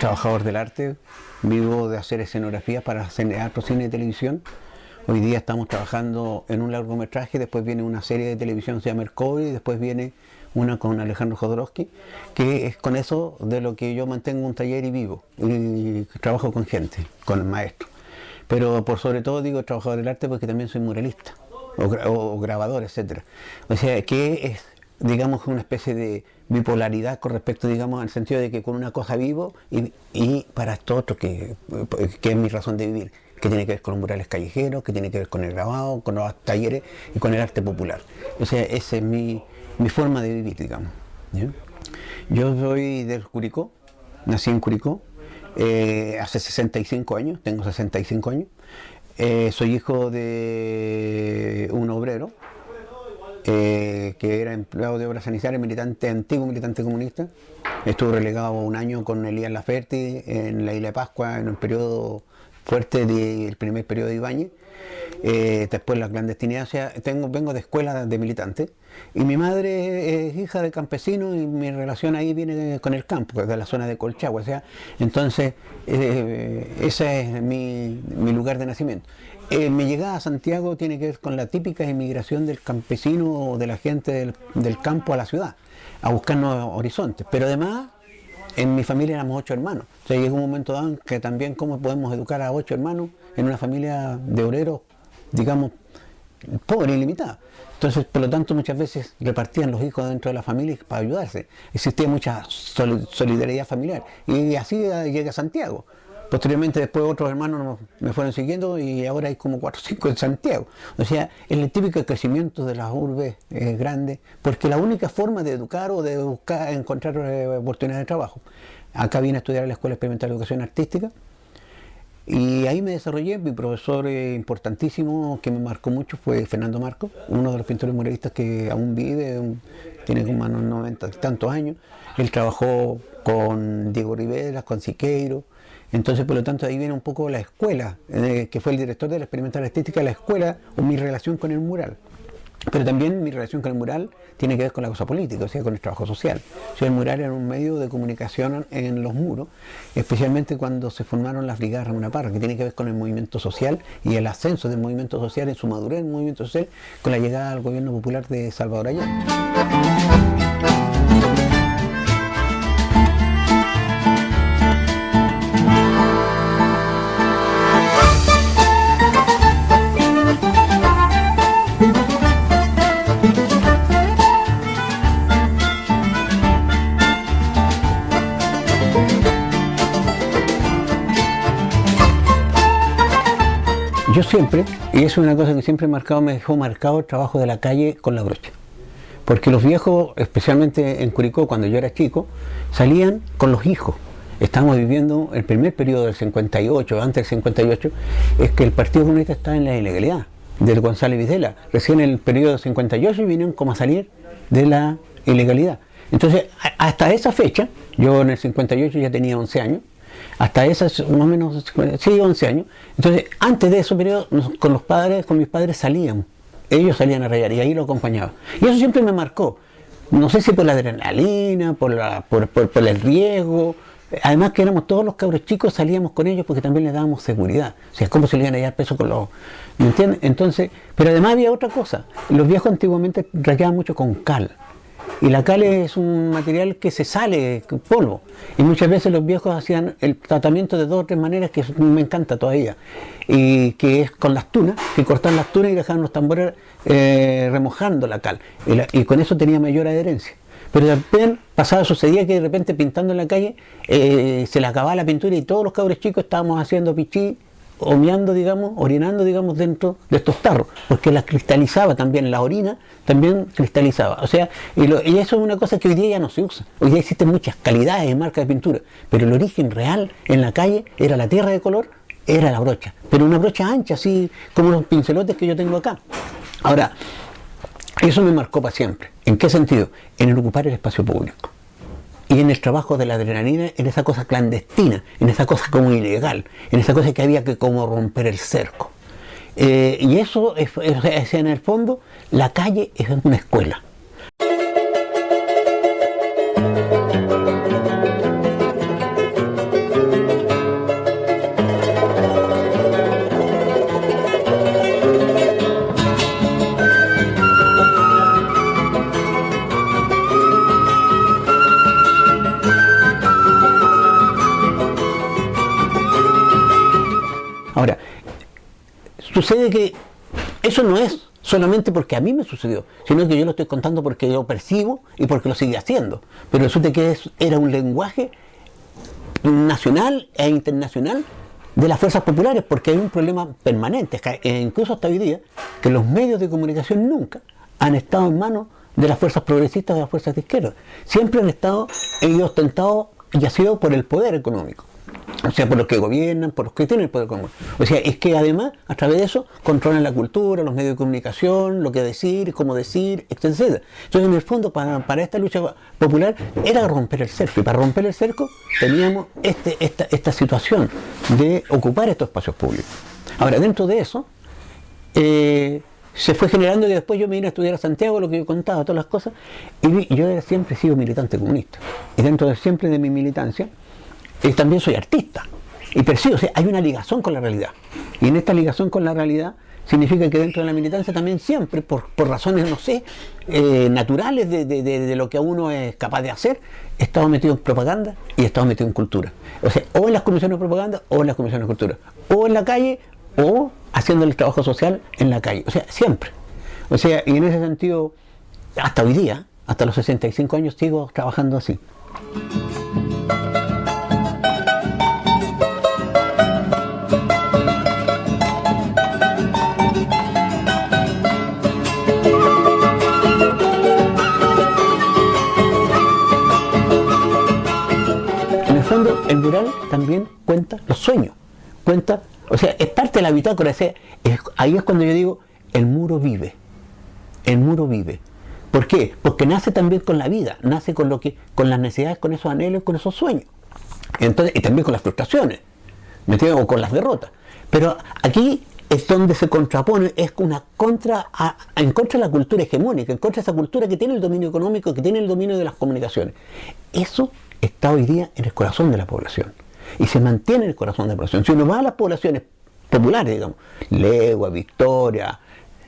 trabajador del arte, vivo de hacer escenografías para teatro, cine y televisión. Hoy día estamos trabajando en un largometraje, después viene una serie de televisión que se llama El Cobre, y después viene una con Alejandro Jodorowsky, que es con eso de lo que yo mantengo un taller y vivo, y trabajo con gente, con maestros. Pero por sobre todo digo trabajador del arte porque también soy muralista, o grabador, etc. O sea, que es, digamos, una especie de bipolaridad con respecto, digamos, al sentido de que con una cosa vivo y para esto otro que es mi razón de vivir, que tiene que ver con los murales callejeros, que tiene que ver con el grabado, con los talleres y con el arte popular. O sea, esa es mi forma de vivir, digamos. ¿Ya? Yo soy del Curicó, nací en Curicó, hace 65 años, tengo 65 años. Soy hijo de un obrero que era empleado de obras sanitarias, antiguo militante comunista. Estuvo relegado un año con Elías Laferti en la isla de Pascua en un periodo fuerte del primer periodo de Ibáñez. Después la clandestinidad, o sea, vengo de escuela de militante, y mi madre es hija de campesino y mi relación ahí viene con el campo, de la zona de Colchagua, o sea, entonces ese es mi lugar de nacimiento. Mi llegada a Santiago tiene que ver con la típica inmigración del campesino o de la gente del campo a la ciudad, a buscar nuevos horizontes, pero además en mi familia éramos 8 hermanos, o sea, llegó un momento dado en que también cómo podemos educar a 8 hermanos en una familia de obreros, digamos, pobre y limitada. Entonces, por lo tanto, muchas veces repartían los hijos dentro de la familia para ayudarse. Existía mucha solidaridad familiar. Y así llegué a Santiago. Posteriormente, después otros hermanos me fueron siguiendo y ahora hay como 4 o 5 en Santiago. O sea, es el típico crecimiento de las urbes grandes, porque la única forma de educar o de buscar encontrar oportunidades de trabajo. Acá vine a estudiar en la Escuela Experimental de Educación Artística, y ahí me desarrollé. Mi profesor importantísimo que me marcó mucho fue Fernando Marcos, uno de los pintores muralistas que aún vive, tiene como unos 90 y tantos años. Él trabajó con Diego Rivera, con Siqueiro. Entonces, por lo tanto, ahí viene un poco la escuela, que fue el director de la Experimental Artística, la escuela, o mi relación con el mural. Pero también mi relación con el mural tiene que ver con la cosa política, o sea, con el trabajo social. O sea, el mural era un medio de comunicación en los muros, especialmente cuando se formaron las brigadas Ramón Parra, que tiene que ver con el movimiento social y el ascenso del movimiento social en su madurez, el movimiento social, con la llegada al gobierno popular de Salvador Allende. Yo siempre, y eso es una cosa que siempre me dejó marcado el trabajo de la calle con la brocha. Porque los viejos, especialmente en Curicó, cuando yo era chico, salían con los hijos. Estábamos viviendo el primer periodo del 58, antes del 58, es que el Partido Comunista estaba en la ilegalidad, del González Videla. Recién en el periodo del 58 vinieron como a salir de la ilegalidad. Entonces, hasta esa fecha, yo en el 58 ya tenía 11 años, hasta esas más o menos, sí, 11 años. Entonces, antes de ese periodo, con mis padres salíamos. Ellos salían a rayar y ahí lo acompañaba. Y eso siempre me marcó. No sé si por la adrenalina, por el riesgo. Además que éramos todos los cabros chicos, salíamos con ellos porque también les dábamos seguridad. O sea, es como si le iban a llevar peso con los... ¿Me entiendes? Entonces, pero además había otra cosa. Los viejos antiguamente rayaban mucho con cal. Y la cal es un material que se sale, polvo. Y muchas veces los viejos hacían el tratamiento de 2 o 3 maneras que me encanta todavía. Y que es con las tunas, que cortaban las tunas y dejaban los tambores remojando la cal. Y con eso tenía mayor adherencia. Pero también sucedía que de repente pintando en la calle se le acababa la pintura y todos los cabros chicos estábamos haciendo pichí, orinando, digamos, dentro de estos tarros, porque las cristalizaba también, la orina también cristalizaba. O sea, y eso es una cosa que hoy día ya no se usa. Hoy día existen muchas calidades y marcas de pintura, pero el origen real en la calle era la tierra de color, era la brocha, pero una brocha ancha, así como los pincelotes que yo tengo acá. Ahora, eso me marcó para siempre. ¿En qué sentido? En el ocupar el espacio público. Y en el trabajo de la adrenalina, en esa cosa clandestina, en esa cosa como ilegal, en esa cosa que había que como romper el cerco. Y eso es en el fondo, la calle es una escuela. sucede que eso no es solamente porque a mí me sucedió, sino que yo lo estoy contando porque lo percibo y porque lo sigue haciendo. Pero resulta que era un lenguaje nacional e internacional de las fuerzas populares, porque hay un problema permanente, incluso hasta hoy día, que los medios de comunicación nunca han estado en manos de las fuerzas progresistas o de las fuerzas de izquierda. Siempre han estado ellos tentados y ha sido por el poder económico. O sea, por los que gobiernan, por los que tienen el poder económico. O sea, es que además, a través de eso, controlan la cultura, los medios de comunicación, lo que decir, cómo decir, etc. Entonces, en el fondo, para esta lucha popular, era romper el cerco. Y para romper el cerco, teníamos esta situación de ocupar estos espacios públicos. Ahora, dentro de eso, se fue generando que después yo me vine a estudiar a Santiago, lo que yo contaba, todas las cosas, y yo siempre he sido militante comunista. Y dentro de siempre de mi militancia, también soy artista y percibo, o sea, hay una ligación con la realidad, y en esta ligación con la realidad significa que dentro de la militancia también siempre, por razones, no sé, naturales de lo que uno es capaz de hacer, he estado metido en propaganda y he estado metido en cultura, o sea, o en las comisiones de propaganda o en las comisiones de cultura, o en la calle o haciendo el trabajo social en la calle, o sea, siempre, o sea, y en ese sentido hasta hoy día, hasta los 65 años sigo trabajando así. El mural también cuenta los sueños, cuenta, o sea, es parte de la bitácora, ahí es cuando yo digo, el muro vive, el muro vive. ¿Por qué? Porque nace también con la vida, nace con las necesidades, con esos anhelos, con esos sueños. Entonces, y también con las frustraciones, ¿me entiendes? O con las derrotas. Pero aquí es donde se contrapone, es una en contra de la cultura hegemónica, en contra de esa cultura que tiene el dominio económico, que tiene el dominio de las comunicaciones. Eso está hoy día en el corazón de la población y se mantiene en el corazón de la población. Si uno va a las poblaciones populares, digamos, Legua, Victoria,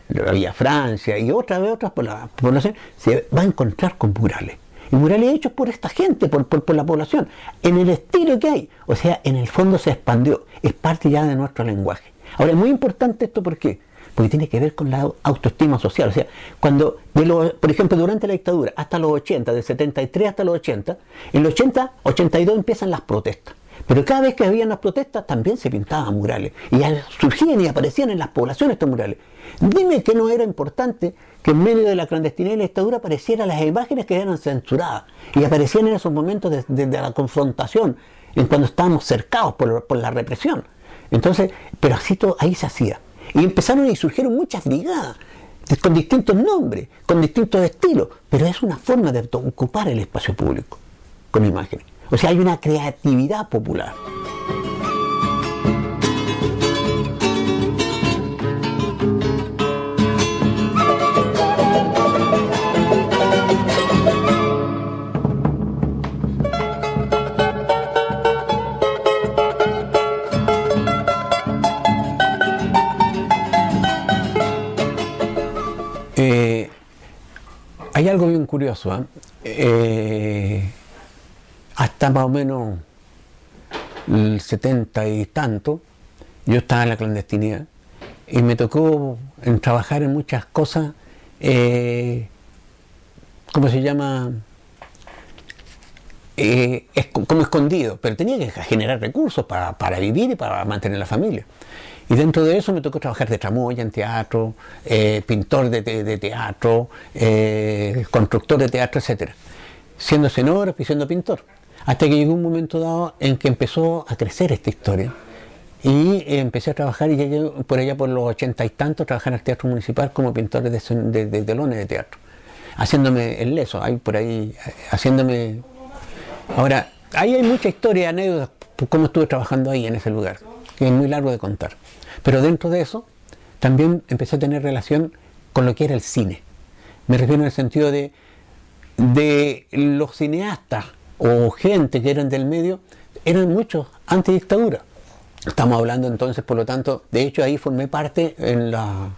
Villa Francia y otras poblaciones, se va a encontrar con murales. Y murales hechos por esta gente, por la población, en el estilo que hay. O sea, en el fondo se expandió, es parte ya de nuestro lenguaje. Ahora, es muy importante esto, ¿por qué? Porque tiene que ver con la autoestima social. O sea, cuando, por ejemplo, durante la dictadura, hasta los 80, del 73 hasta los 80, en los 80, 82 empiezan las protestas. Pero cada vez que habían las protestas también se pintaban murales. Y surgían y aparecían en las poblaciones estos murales. Dime que no era importante que en medio de la clandestinidad y la dictadura aparecieran las imágenes que eran censuradas. Y aparecían en esos momentos de la confrontación, en cuando estábamos cercados por la represión. Entonces, pero así todo, ahí se hacía. Y empezaron y surgieron muchas brigadas, con distintos nombres, con distintos estilos, pero es una forma de ocupar el espacio público, con imágenes. O sea, hay una creatividad popular. Hay algo bien curioso, hasta más o menos el 70 y tanto, yo estaba en la clandestinidad y me tocó trabajar en muchas cosas, ¿cómo se llama? Como escondido, pero tenía que generar recursos para vivir y para mantener la familia. Y dentro de eso me tocó trabajar de tramoya en teatro, pintor de teatro, constructor de teatro, etc. Siendo escenógrafo y siendo pintor. Hasta que llegó un momento dado en que empezó a crecer esta historia. Y empecé a trabajar y llegué por allá por los 80 y tantos a trabajar en el Teatro Municipal como pintor de telones de teatro. Haciéndome el leso, ahí por ahí, haciéndome... Ahora, ahí hay mucha historia, anécdotas, por cómo estuve trabajando ahí en ese lugar, que es muy largo de contar. Pero dentro de eso, también empecé a tener relación con lo que era el cine. Me refiero en el sentido de los cineastas o gente que eran del medio, eran muchos antidictadura. Estamos hablando entonces, por lo tanto, de hecho ahí formé parte en la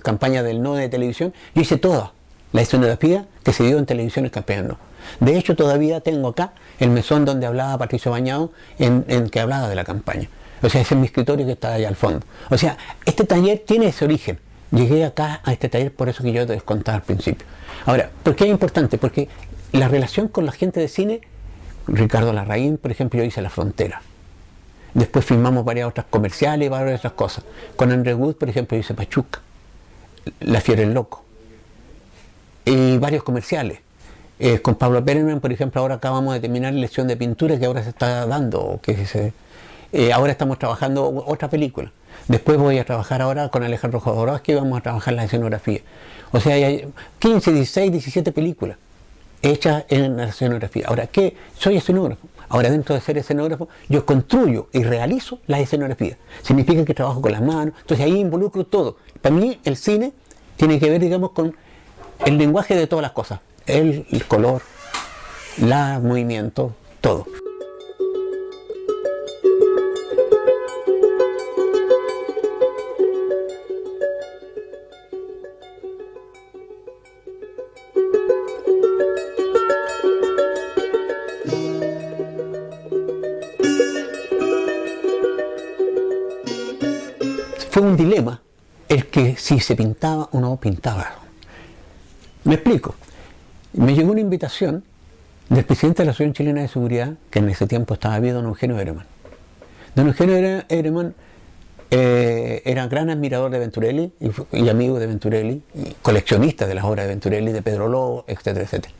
campaña del no de televisión. Yo hice toda la escenografía que se dio en Televisiones Campeas No. De hecho, todavía tengo acá el mesón donde hablaba Patricio Bañado, en que hablaba de la campaña. O sea, ese es mi escritorio que está allá al fondo. O sea, este taller tiene ese origen. Llegué acá a este taller por eso que yo te contaba al principio. Ahora, ¿por qué es importante? Porque la relación con la gente de cine, Ricardo Larraín, por ejemplo, yo hice La Frontera. Después filmamos varias otras comerciales y varias otras cosas. Con André Wood, por ejemplo, hice Pachuca, La Fiera del Loco. Y varios comerciales. Con Pablo Perelman, por ejemplo, ahora acabamos de terminar Lección de Pintura, que ahora se está dando, ahora estamos trabajando otra película. Después voy a trabajar ahora con Alejandro Jodorowsky, vamos a trabajar la escenografía. O sea, hay 15, 16, 17 películas hechas en la escenografía. Ahora, ¿qué? Soy escenógrafo. Ahora, dentro de ser escenógrafo, yo construyo y realizo la escenografía. Significa que trabajo con las manos, entonces ahí involucro todo. Para mí, el cine tiene que ver, digamos, con el lenguaje de todas las cosas. El color, el movimiento, todo. Fue un dilema el que si se pintaba o no pintaba. Me explico. Me llegó una invitación del presidente de la Asociación Chilena de Seguridad, que en ese tiempo estaba vivo, don Eugenio Ehrman. Don Eugenio Ehrman era gran admirador de Venturelli y amigo de Venturelli, y coleccionista de las obras de Venturelli, de Pedro Lobo, etcétera, etcétera.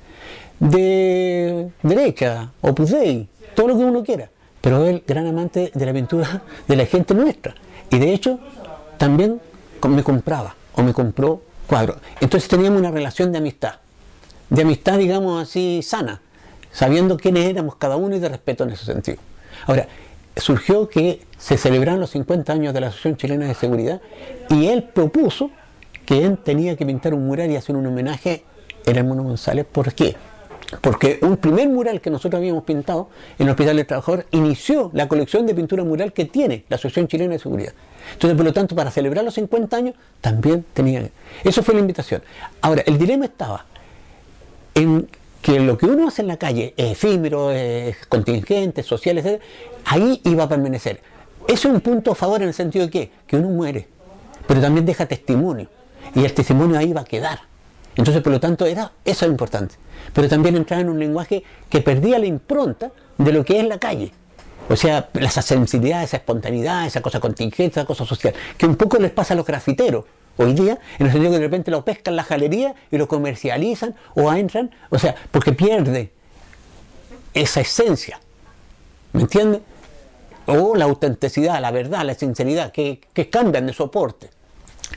De derecha, Opus Dei, todo lo que uno quiera, pero él gran amante de la pintura de la gente nuestra. Y de hecho, también me compraba o me compró cuadros. Entonces teníamos una relación de amistad, digamos así, sana, sabiendo quiénes éramos cada uno y de respeto en ese sentido. Ahora, surgió que se celebraron los 50 años de la Asociación Chilena de Seguridad y él propuso que él tenía que pintar un mural y hacer un homenaje a Hermano González. ¿Por qué? Porque un primer mural que nosotros habíamos pintado en el Hospital del Trabajador inició la colección de pintura mural que tiene la Asociación Chilena de Seguridad. Entonces, por lo tanto, para celebrar los 50 años, también tenía... Eso fue la invitación. Ahora, el dilema estaba en que lo que uno hace en la calle es efímero, es contingente, social, etc., ahí iba a permanecer. Eso es un punto a favor en el sentido de que uno muere, pero también deja testimonio, y el testimonio ahí va a quedar. Entonces, por lo tanto, eso es importante. Pero también entraba en un lenguaje que perdía la impronta de lo que es la calle. O sea, esa sensibilidad, esa espontaneidad, esa cosa contingente, esa cosa social, que un poco les pasa a los grafiteros hoy día, en el sentido que de repente lo pescan la galería y lo comercializan o entran, o sea, porque pierde esa esencia, ¿me entiendes? O la autenticidad, la verdad, la sinceridad, que cambian de soporte.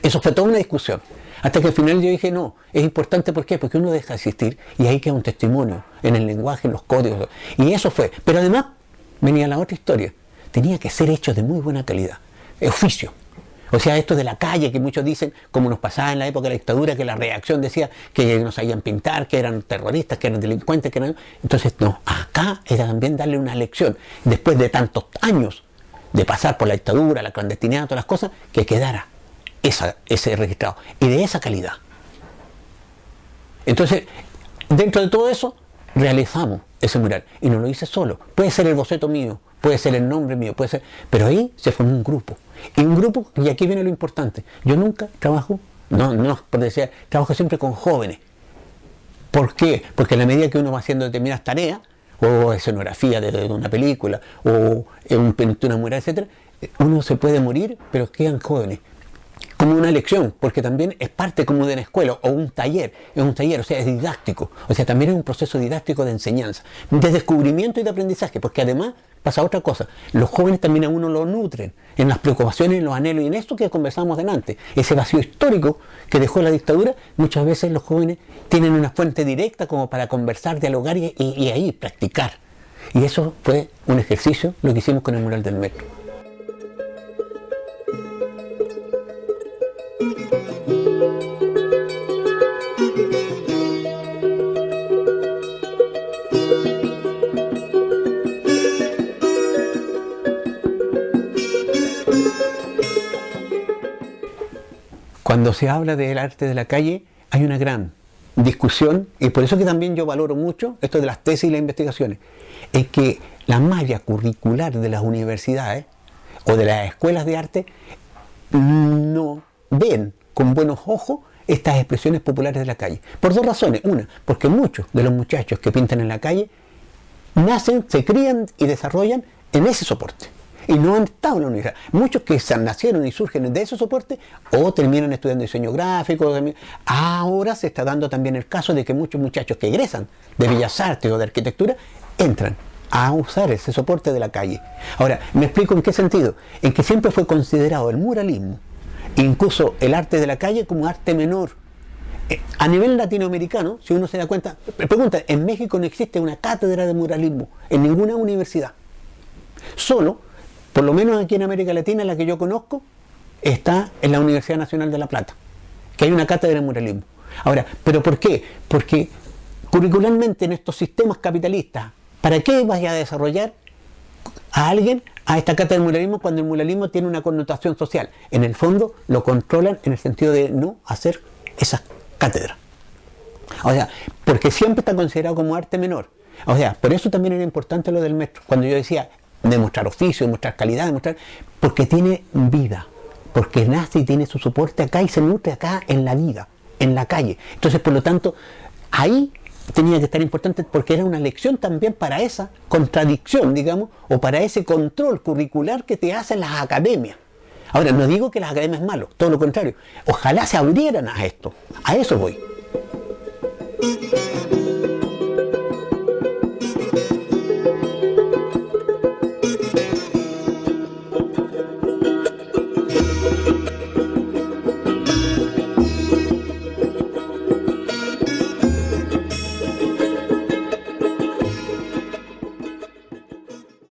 Eso fue toda una discusión. Hasta que al final yo dije, no, es importante, ¿por qué? Porque uno deja de existir y ahí queda un testimonio en el lenguaje, en los códigos. Y eso fue. Pero además venía la otra historia. Tenía que ser hecho de muy buena calidad. Oficio. O sea, esto de la calle, que muchos dicen, como nos pasaba en la época de la dictadura, que la reacción decía que no sabían pintar, que eran terroristas, que eran delincuentes, que eran... Entonces, no, acá era también darle una lección. Después de tantos años de pasar por la dictadura, la clandestinidad, todas las cosas, que quedara ese registrado y de esa calidad. Entonces, dentro de todo eso, realizamos ese mural y no lo hice solo. Puede ser el boceto mío, puede ser el nombre mío, puede ser, pero ahí se formó un grupo. Y un grupo, y aquí viene lo importante, yo nunca trabajo, por decir, trabajo siempre con jóvenes. ¿Por qué? Porque a la medida que uno va haciendo determinadas tareas, o escenografía de una película, o en pintura mural, etcétera, uno se puede morir, pero quedan jóvenes. Como una lección, porque también es parte como de una escuela o un taller, o sea, es didáctico, o sea, también es un proceso didáctico de enseñanza, de descubrimiento y de aprendizaje, porque además pasa otra cosa, los jóvenes también a uno lo nutren en las preocupaciones, en los anhelos y en esto que conversamos delante, ese vacío histórico que dejó la dictadura, muchas veces los jóvenes tienen una fuente directa como para conversar, dialogar y ahí practicar, y eso fue un ejercicio, lo que hicimos con el mural del metro. Cuando se habla del arte de la calle, hay una gran discusión, y por eso que también yo valoro mucho esto de las tesis y las investigaciones, es que la malla curricular de las universidades, o de las escuelas de arte no ven con buenos ojos estas expresiones populares de la calle. Por dos razones. Una, porque muchos de los muchachos que pintan en la calle nacen, se crían y desarrollan en ese soporte. Y no han estado en la universidad. Muchos que nacieron y surgen de ese soporte o terminan estudiando diseño gráfico. Ahora se está dando también el caso de que muchos muchachos que egresan de Bellas Artes o de Arquitectura entran a usar ese soporte de la calle. Ahora, me explico en qué sentido. En que siempre fue considerado el muralismo, incluso el arte de la calle, como arte menor. A nivel latinoamericano, si uno se da cuenta, pregunta, en México no existe una cátedra de muralismo en ninguna universidad. Solo, por lo menos aquí en América Latina, la que yo conozco, está en la Universidad Nacional de La Plata, que hay una cátedra de muralismo. Ahora, ¿pero por qué? Porque curricularmente en estos sistemas capitalistas, ¿para qué vaya a desarrollar a alguien a esta cátedra de muralismo cuando el muralismo tiene una connotación social? En el fondo lo controlan en el sentido de no hacer esas cátedras. O sea, porque siempre está considerado como arte menor. O sea, por eso también era importante lo del metro. Cuando yo decía demostrar oficio, demostrar calidad, demostrar, porque tiene vida, porque nace y tiene su soporte acá y se nutre acá en la vida, en la calle. Entonces, por lo tanto, ahí tenía que estar importante porque era una lección también para esa contradicción, digamos, o para ese control curricular que te hacen las academias. Ahora, no digo que las academias es malo, todo lo contrario. Ojalá se abrieran a esto, a eso voy.